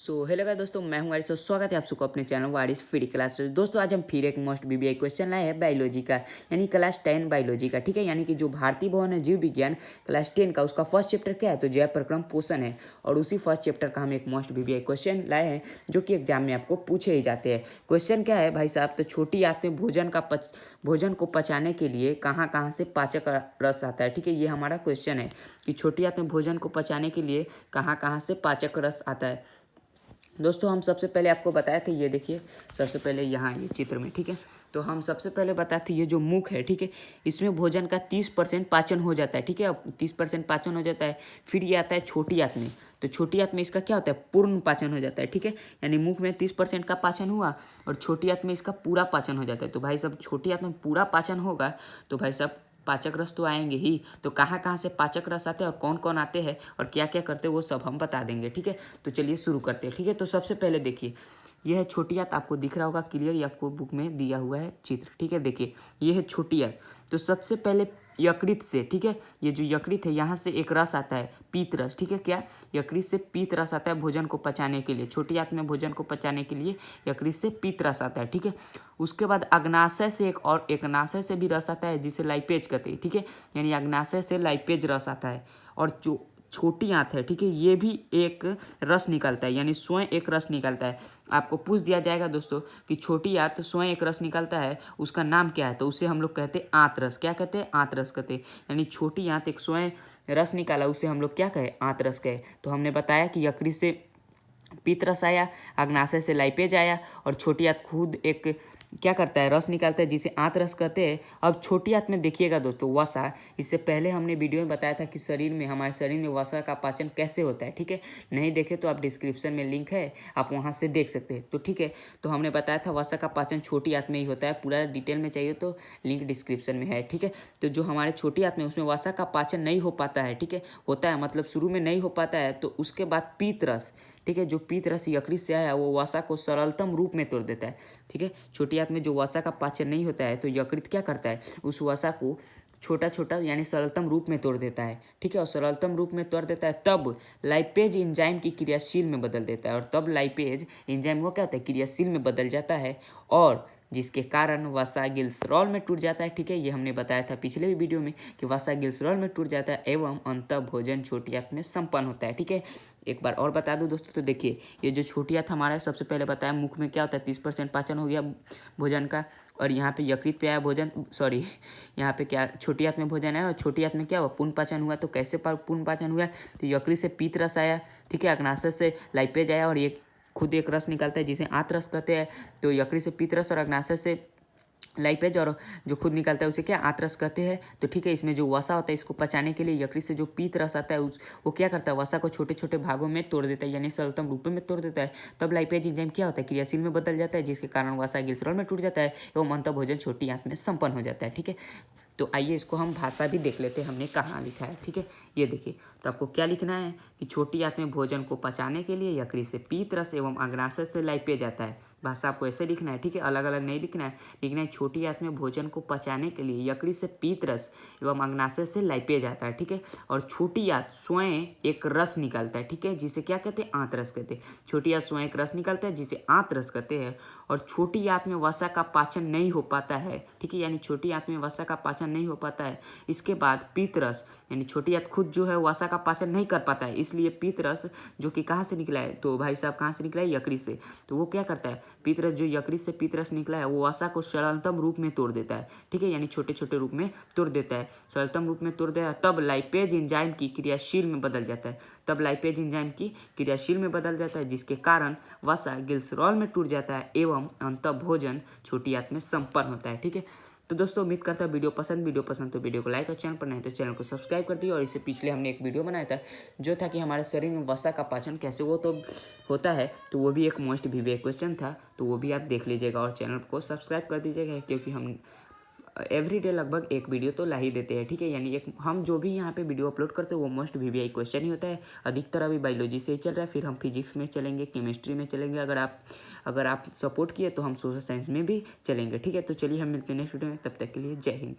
Hello guys दोस्तों, मैं हूं आरिस और स्वागत है आप सबको अपने चैनल वारिस फ्री क्लास। दोस्तों आज हम फिर एक मोस्ट बीबीआई क्वेश्चन लाए हैं बायोलॉजी का, यानी क्लास 10 बायोलॉजी का। ठीक है, यानी कि जो भारतीय भवन है जीव विज्ञान क्लास 10 का, उसका फर्स्ट चैप्टर क्या है तो जैव प्रक्रम पोषण है। और उसी फर्स्ट चैप्टर का हम एक मोस्ट बीबीआई क्वेश्चन लाए हैं जो कि एग्जाम में आपको पूछे ही जाते हैं। क्वेश्चन क्या है भाई साहब, तो छोटी आंत में भोजन को पचाने के लिए कहाँ कहाँ से पाचक रस आता है। ठीक है, ये हमारा क्वेश्चन है कि छोटी आंत में भोजन को पचाने के लिए कहाँ कहाँ से पाचक रस आता है। दोस्तों हम सबसे पहले आपको बताए थे, ये देखिए सबसे पहले यहाँ ये चित्र में। ठीक है, तो हम सबसे पहले बताए थे ये जो मुख है, ठीक है, इसमें भोजन का 30% पाचन हो जाता है। ठीक है, अब 30% पाचन हो जाता है। फिर ये आता है छोटी आंत में, तो छोटी आंत में इसका क्या होता है, पूर्ण पाचन हो जाता है। ठीक है, यानी मुख में 30% का पाचन हुआ और छोटी आंत में इसका पूरा पाचन हो जाता है। तो भाई साहब छोटी आंत में पूरा पाचन होगा तो भाई साहब पाचक रस तो आएंगे ही। तो कहाँ कहाँ से पाचक रस आते हैं और कौन कौन आते हैं और क्या क्या करते हैं वो सब हम बता देंगे। ठीक है, तो चलिए शुरू करते हैं। ठीक है, तो सबसे पहले देखिए यह है छोटी आंत, आपको दिख रहा होगा क्लियर, ये आपको बुक में दिया हुआ है चित्र। ठीक है, देखिए ये है छोटी आंत। तो सबसे पहले यकृत से, ठीक है, ये जो यकृत है यहाँ से एक रस आता है, पीत रस। ठीक है, क्या यकृत से पीत रस आता है भोजन को पचाने के लिए। छोटी आंत में भोजन को पचाने के लिए यकृत से पीत रस आता है। ठीक है, उसके बाद अग्नाशय से एक नाशय से भी रस आता है जिसे लाइपेज कहते हैं। ठीक है, यानी अग्नाशय से लाइपेज रस आता है। और जो छोटी आंत है, ठीक है, ये भी एक रस निकलता है, यानी स्वयं एक रस निकलता है। आपको पूछ दिया जाएगा दोस्तों कि छोटी आंत स्वयं एक रस निकलता है, उसका नाम क्या है, तो उसे हम लोग कहते हैं आंत क्या कहते हैं, आंत कहते हैं। यानी छोटी आंत एक स्वयं रस निकाला, उसे हम लोग क्या कहे, आंत कहे। तो हमने बताया कि यकृत से पित्त रस आया, अग्नाशय से लाइपेज आया और छोटी आंत खुद एक क्या करता है, रस निकालता है जिसे आंत रस कहते हैं। अब छोटी आंत में देखिएगा दोस्तों वसा, इससे पहले हमने वीडियो में बताया था कि हमारे शरीर में वसा का पाचन कैसे होता है। ठीक है, नहीं देखे तो आप डिस्क्रिप्शन में लिंक है, आप वहाँ से देख सकते हैं। तो ठीक है, तो हमने बताया था वसा का पाचन छोटी आंत में ही होता है। पूरा डिटेल में चाहिए तो लिंक डिस्क्रिप्शन में है। ठीक है, तो जो हमारे छोटी आंत में उसमें वसा का पाचन नहीं हो पाता है, ठीक है, होता है मतलब शुरू में नहीं हो पाता है, तो उसके बाद पीत रस, ठीक है, जो पीत रस यकृत से आया वो वसा को सरलतम रूप में तोड़ देता है। ठीक है, छोटी आंत में जो वसा का पाचन नहीं होता है तो यकृत क्या करता है, उस वसा को छोटा छोटा यानी सरलतम रूप में तोड़ देता है। ठीक है, और सरलतम रूप में तोड़ देता है तब लाइपेज एंजाइम की क्रियाशील में बदल देता है। और तब लाइपेज एंजाइम वो क्या होता है, क्रियाशील में बदल जाता है और जिसके कारण वसा ग्लिसरॉल में टूट जाता है। ठीक है, ये हमने बताया था पिछले भी वीडियो में कि वसा ग्लिसरॉल में टूट जाता है एवं अंतः भोजन छोटी आंत में संपन्न होता है। ठीक है, एक बार और बता दूं दोस्तों, तो देखिए ये जो छोटी आंत हमारा है, सबसे पहले बताया मुख में क्या होता है, 30% पाचन हो गया भोजन का, और यहाँ पे यकृत पे आया भोजन, सॉरी यहाँ पे क्या छोटी आंत में भोजन है और छोटी आंत में क्या हुआ, पूर्ण पाचन हुआ। तो कैसे पूर्ण पाचन हुआ, तो यकृत से पीत रस आया, ठीक है, अग्नाशय से लाइपेज आया और ये खुद एक रस निकलता है जिसे आंत रस कहते हैं। तो यकृत से पीत रस और अग्नाशय से लाइपेज और जो खुद निकलता है उसे क्या आंत रस कहते हैं। तो ठीक है, इसमें जो वसा होता है इसको पचाने के लिए यकृत से जो पीत रस आता है वो क्या करता है, वसा को छोटे छोटे भागों में तोड़ देता है, यानी सरलतम रूप में तोड़ देता है। तब लाइपेज एंजाइम क्या होता है, क्रियाशील में बदल जाता है जिसके कारण वसा ग्लिसरॉल में टूट जाता है एवं अंतः भोजन छोटी आंत में संपन्न हो जाता है। ठीक है, तो आइए इसको हम भाषा भी देख लेते हैं, हमने कहाँ लिखा है। ठीक है, ये देखिए, तो आपको क्या लिखना है कि छोटी आंत में भोजन को पचाने के लिए यकृत से पीत रस एवं अग्नाशय से लाइपेज आता है। भाषा आपको ऐसे लिखना है। ठीक है, अलग अलग नहीं लिखना है, लिखना है छोटी आंत में भोजन को पचाने के लिए यकृत से पीत रस एवं अग्नाशय से लाइपेज आता है। ठीक है, और छोटी आंत स्वयं एक रस निकालता है, ठीक है, जिसे क्या कहते हैं, आंत रस कहते हैं। छोटी आंत स्वयं एक रस निकालता है जिसे आंत रस कहते हैं। और छोटी आंत में वसा का पाचन नहीं हो पाता है। ठीक है, यानी छोटी आंत में वसा का पाचन नहीं हो पाता है, इसके बाद पीत रस, यानी छोटी आंत खुद जो है वसा का पाचन नहीं कर पाता है, इसलिए पीत रस जो कि कहाँ से निकला है, तो भाई साहब कहाँ से निकला है, यकृत से। तो वो क्या करता है, पीत रस जो यकृत से पीत रस निकला है वो वसा को सरलतम रूप में तोड़ देता है। ठीक है, यानी छोटे छोटे रूप में तोड़ देता है, सरलतम रूप में तोड़ देता है। तब लाइपेज एंजाइम की क्रियाशील में बदल जाता है, तब लाइपेज एंजाइम की क्रियाशील में बदल जाता है जिसके कारण वसा ग्लिसरॉल में टूट जाता है एवं अंतः भोजन छोटी आंत में संपन्न होता है। ठीक है, तो दोस्तों उम्मीद करता हूँ वीडियो पसंद तो वीडियो को लाइक और चैनल पर नहीं तो चैनल को सब्सक्राइब कर दिए। और इससे पिछले हमने एक वीडियो बनाया था जो था कि हमारे शरीर में वसा का पाचन कैसे वो तो होता है, तो वो भी एक मोस्ट बीबीआई क्वेश्चन था, तो वो भी आप देख लीजिएगा और चैनल को सब्सक्राइब कर दीजिएगा, क्योंकि हम एवरीडे लगभग एक वीडियो तो ला ही देते हैं। ठीक है, यानी एक हम जो भी यहाँ पे वीडियो अपलोड करते हैं वो मोस्ट बीबीआई क्वेश्चन ही होता है। अधिकतर अभी बायोलॉजी से ही चल रहा है, फिर हम फिजिक्स में चलेंगे, केमिस्ट्री में चलेंगे, अगर आप सपोर्ट किए तो हम सोशल साइंस में भी चलेंगे। ठीक है, तो चलिए हम मिलते हैं नेक्स्ट वीडियो में, तब तक के लिए जय हिंद।